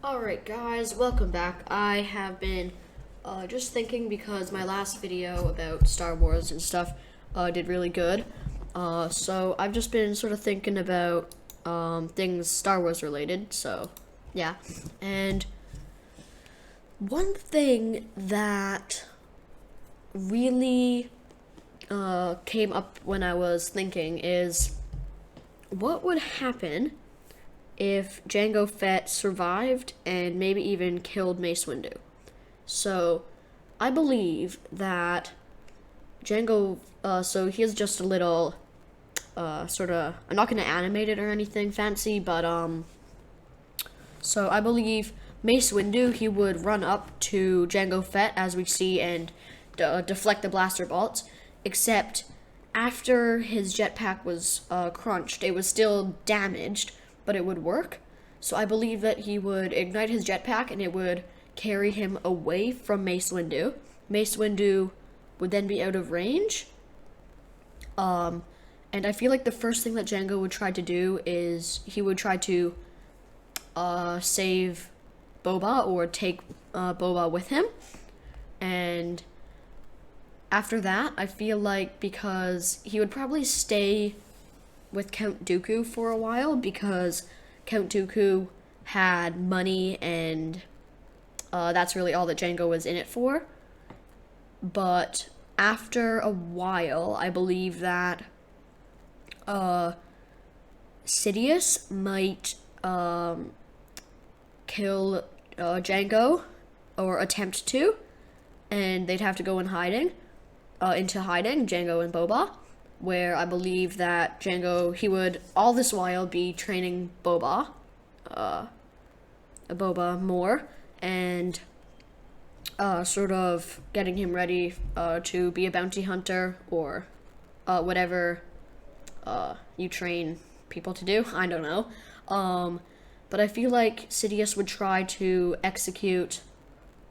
Alright guys, welcome back. I have been just thinking because my last video about Star Wars and stuff did really good. So I've just been sort of thinking about things Star Wars related, so yeah. And one thing that really came up when I was thinking is what would happen if Jango Fett survived and maybe even killed Mace Windu. So, I believe that Jango, so here's just a little, sort of, I'm not going to animate it or anything fancy, but, so I believe Mace Windu, he would run up to Jango Fett, as we see, and deflect the blaster bolts, except after his jetpack was, crunched, it was still damaged, but it would work. So I believe that he would ignite his jetpack and it would carry him away from Mace Windu. Mace Windu would then be out of range. And I feel like the first thing that Jango would try to do is he would try to save Boba or take Boba with him. And after that, I feel like because he would probably stay with Count Dooku for a while because Count Dooku had money and that's really all that Jango was in it for. But after a while, I believe that Sidious might kill Jango or attempt to, and they'd have to go into hiding, Jango and Boba. Where I believe that Jango, he would all this while be training Boba more, and sort of getting him ready to be a bounty hunter or whatever you train people to do. I don't know. But I feel like Sidious would try to execute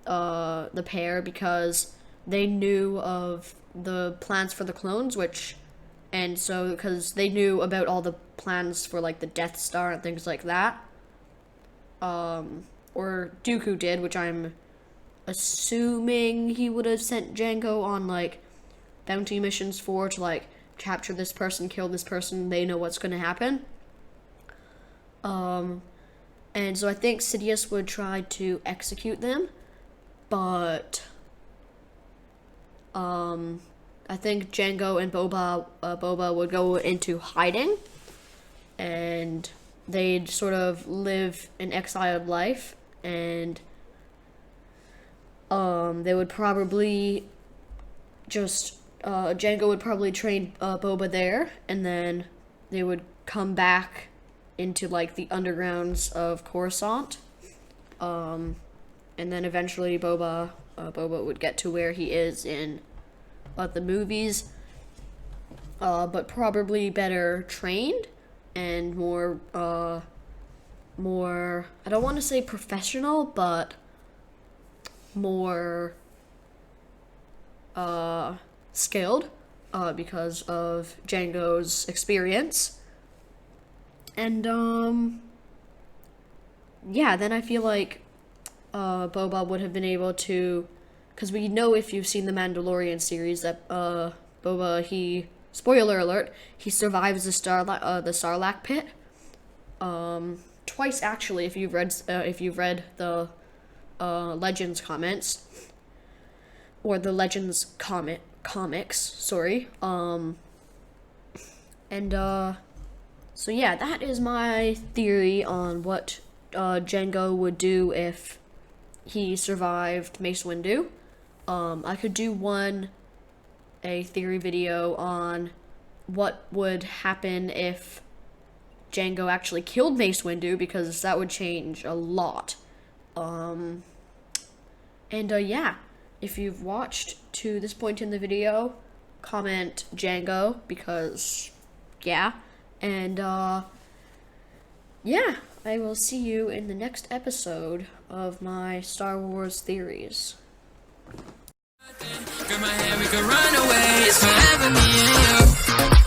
the pair because they knew of the plans for the clones, and so, because they knew about all the plans for, like, the Death Star and things like that. Or Dooku did, which I'm assuming he would have sent Jango on, like, bounty missions for, to, like, capture this person, kill this person, they know what's gonna happen. And so I think Sidious would try to execute them, but, I think Jango and Boba would go into hiding, and they'd sort of live an exiled life, and they would probably just Jango would probably train Boba there, and then they would come back into like the undergrounds of Coruscant, and then eventually Boba would get to where he is in the movies, but probably better trained and more, I don't want to say professional, but more, skilled, because of Jango's experience. And, yeah, then I feel like, Boba would have been able to, because we know, if you've seen the Mandalorian series, that Boba, spoiler alert, he survives the Sarlacc pit. Twice actually, if you've read the Legends comments, or the Legends comics, sorry. So yeah, that is my theory on what Jango would do if he survived Mace Windu. I could do a theory video on what would happen if Jango actually killed Mace Windu, because that would change a lot. Yeah, if you've watched to this point in the video, comment Jango, because, yeah. And, yeah, I will see you in the next episode of my Star Wars theories. Grab my hand, we can run away. It's forever me and you.